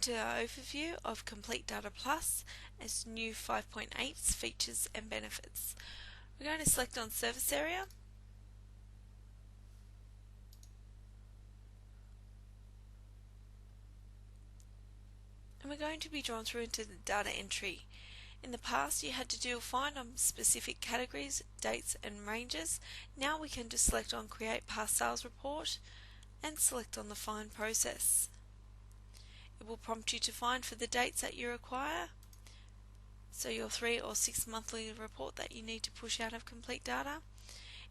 into our overview of Complete Data Plus as new 5.8's features and benefits. We're going to select on Service Area. And we're going to be drawn through into the data entry. In the past you had to do a find on specific categories, dates and ranges. Now we can just select on Create Past Sales Report and select on the find process. It will prompt you to find for the dates that you require, so your 3 or 6 monthly report that you need to push out of Complete Data.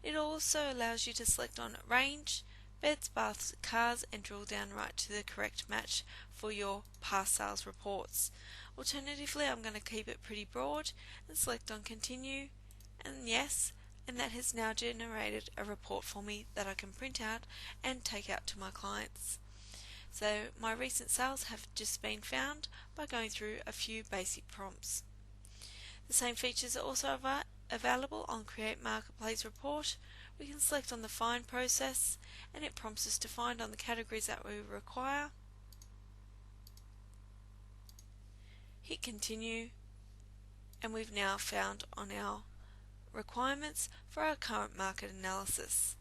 It also allows you to select on range, beds, baths, cars and drill down right to the correct match for your past sales reports. Alternatively, I'm going to keep it pretty broad and select on continue and yes, and that has now generated a report for me that I can print out and take out to my clients. So my recent sales have just been found by going through a few basic prompts. The same features are also available on Create Marketplace Report. We can select on the find process and it prompts us to find on the categories that we require. Hit continue and we've now found on our requirements for our current market analysis.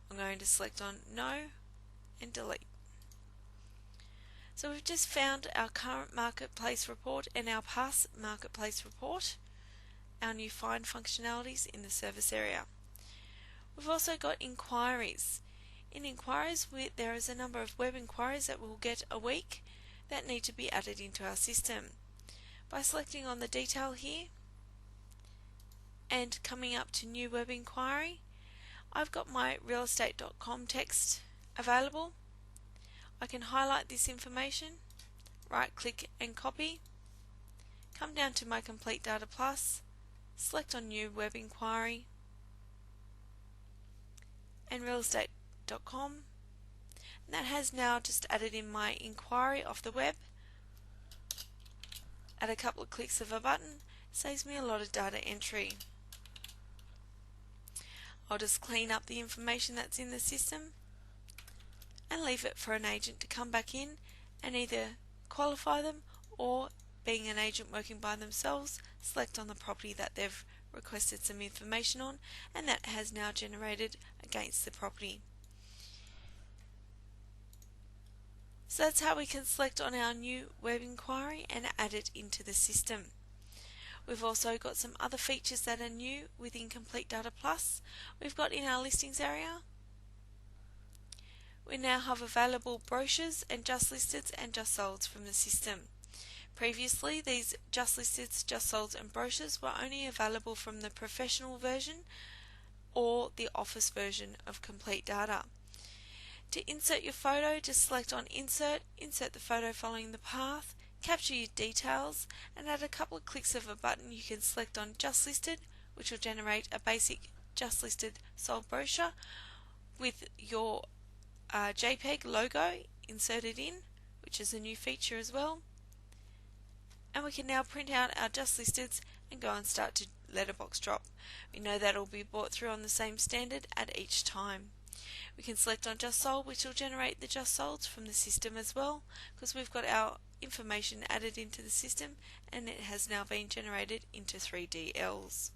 I'm going to select on no and delete. So we've just found our current marketplace report and our past marketplace report, our new find functionalities in the service area. We've also got inquiries. In inquiries there is a number of web inquiries that we'll get a week that need to be added into our system. By selecting on the detail here and coming up to new web inquiry, I've got my realestate.com text available. I can highlight this information, right click and copy, come down to my Complete Data Plus, select on new web inquiry and realestate.com, and that has now just added in my inquiry off the web. At a couple of clicks of a button, saves me a lot of data entry. I'll just clean up the information that's in the system and leave it for an agent to come back in and either qualify them, or being an agent working by themselves, select on the property that they've requested some information on, and that has now generated against the property. So that's how we can select on our new web inquiry and add it into the system. We've also got some other features that are new within Complete Data Plus. We've got in our listings area, we now have available brochures and just listeds and just solds from the system. Previously these just listeds, just solds and brochures were only available from the professional version or the office version of Complete Data. To insert your photo, just select on insert, insert the photo following the path, capture your details, and at a couple of clicks of a button you can select on just listed, which will generate a basic just listed sold brochure with your JPEG logo inserted in, which is a new feature as well. And we can now print out our just listeds and go and start to letterbox drop. We know that will be brought through on the same standard at each time. We can select on just sold, which will generate the just solds from the system as well, because we've got our information added into the system and it has now been generated into 3DLs.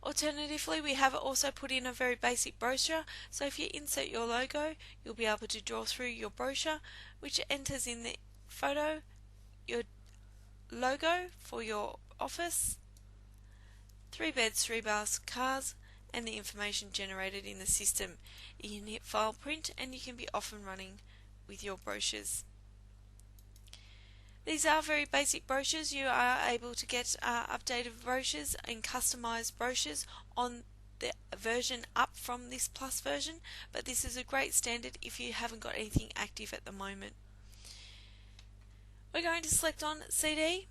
Alternatively, we have also put in a very basic brochure, so if you insert your logo, you'll be able to draw through your brochure, which enters in the photo, your logo for your office, 3 beds, 3 baths, cars, and the information generated in the system. You can hit file print and you can be off and running with your brochures. These are very basic brochures. You are able to get updated brochures and customized brochures on the version up from this Plus version, but this is a great standard if you haven't got anything active at the moment. We're going to select on CD,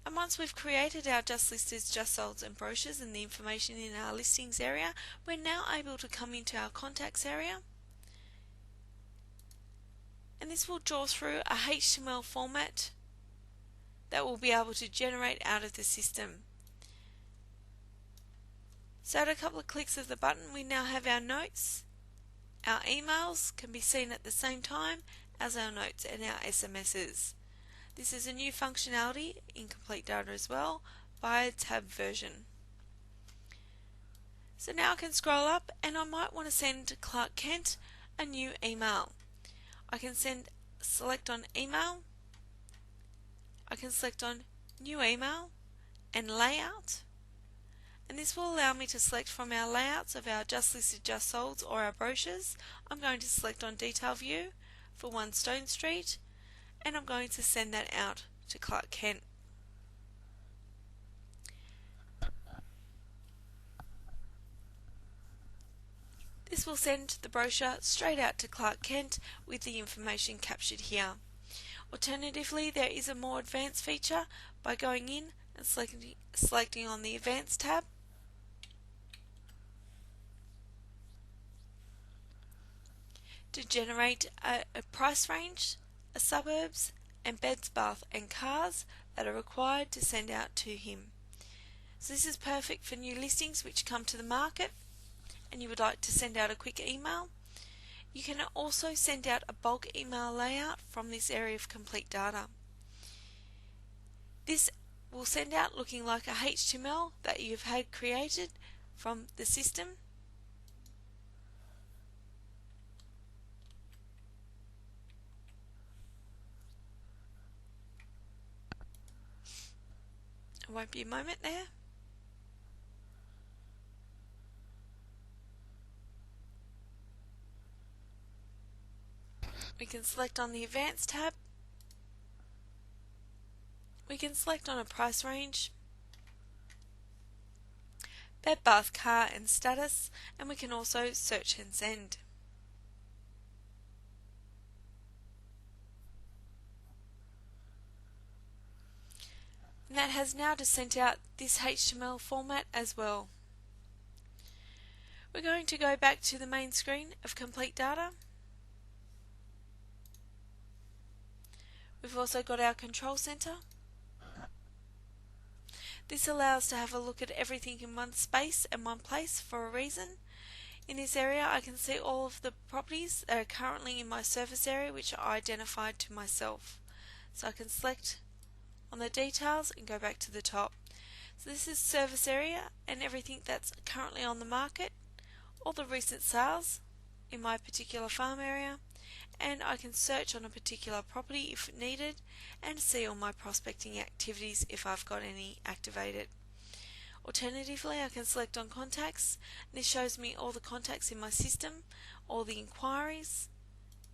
and once we've created our just listeds, just solds and brochures and the information in our listings area, we're now able to come into our contacts area, and this will draw through a HTML format that we'll be able to generate out of the system. So at a couple of clicks of the button, we now have our notes. Our emails can be seen at the same time as our notes and our SMSs. This is a new functionality in Complete Data as well by a tab version. So now I can scroll up and I might want to send Clark Kent a new email. I can select on email, I can select on new email and layout, and this will allow me to select from our layouts of our just listed, just solds or our brochures. I'm going to select on detail view for 1 Stone Street, and I'm going to send that out to Clark Kent. This will send the brochure straight out to Clark Kent with the information captured here. Alternatively, there is a more advanced feature by going in and selecting on the Advanced tab. To generate a price range, a suburbs, and beds, bath and cars that are required to send out to him. So this is perfect for new listings which come to the market and you would like to send out a quick email. You can also send out a bulk email layout from this area of Complete Data. This will send out looking like a HTML that you've had created from the system. It won't be a moment there. We can select on the Advanced tab. We can select on a price range, bed, bath, car and status, and we can also search and send. And that has now just sent out this HTML format as well. We're going to go back to the main screen of Complete Data. We've also got our control center. This allows to have a look at everything in one space and one place for a reason. In this area I can see all of the properties that are currently in my surface area which are identified to myself. So I can select on the details and go back to the top. So this is surface area and everything that's currently on the market, all the recent sales in my particular farm area, and I can search on a particular property if needed and see all my prospecting activities if I've got any activated. Alternatively, I can select on contacts, and this shows me all the contacts in my system, all the inquiries,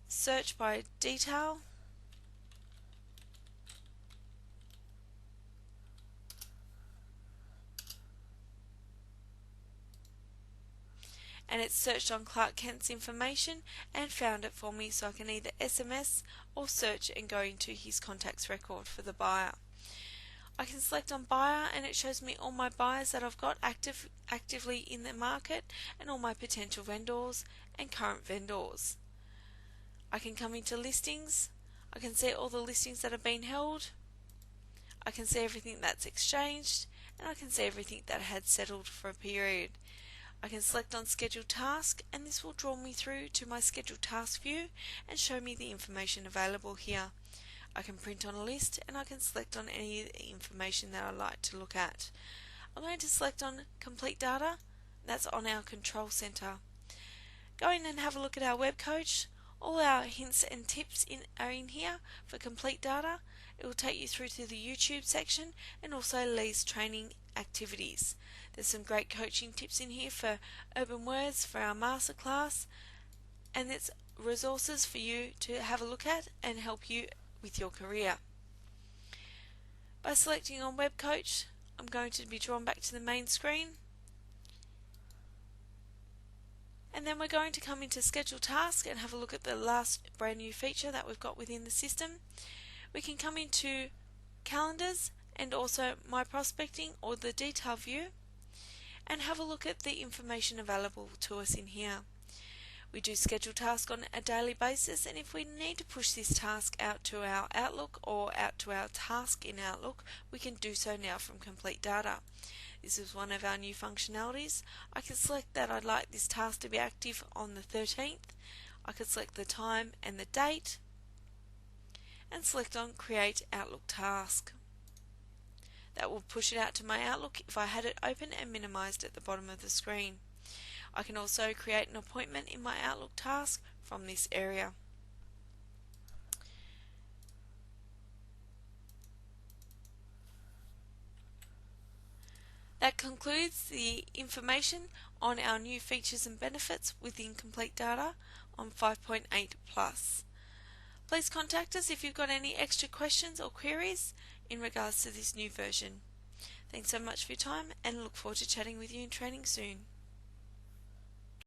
search by detail, and it's searched on Clark Kent's information and found it for me, so I can either SMS or search and go into his contacts record for the buyer. I can select on buyer and it shows me all my buyers that I've got actively in the market and all my potential vendors and current vendors. I can come into listings, I can see all the listings that have been held, I can see everything that's exchanged, and I can see everything that had settled for a period. I can select on scheduled task and this will draw me through to my scheduled task view and show me the information available here. I can print on a list and I can select on any of the information that I like to look at. I'm going to select on Complete Data, that's on our control center. Go in and have a look at our web coach. All our hints and tips are in here for Complete Data. It will take you through to the YouTube section and also Lee's training activities. There's some great coaching tips in here for Urban Words for our masterclass, and it's resources for you to have a look at and help you with your career. By selecting on Web Coach, I'm going to be drawn back to the main screen, and then we're going to come into Schedule Task and have a look at the last brand new feature that we've got within the system. We can come into Calendars and also My Prospecting or the Detail View and have a look at the information available to us in here. We do schedule tasks on a daily basis, and if we need to push this task out to our Outlook or out to our task in Outlook, we can do so now from Complete Data. This is one of our new functionalities. I can select that I'd like this task to be active on the 13th. I can select the time and the date and select on Create Outlook Task. That will push it out to my Outlook if I had it open and minimized at the bottom of the screen. I can also create an appointment in my Outlook task from this area. That concludes the information on our new features and benefits within Complete Data on 5.8 Plus. Please contact us if you've got any extra questions or queries in regards to this new version. Thanks so much for your time and look forward to chatting with you in training soon.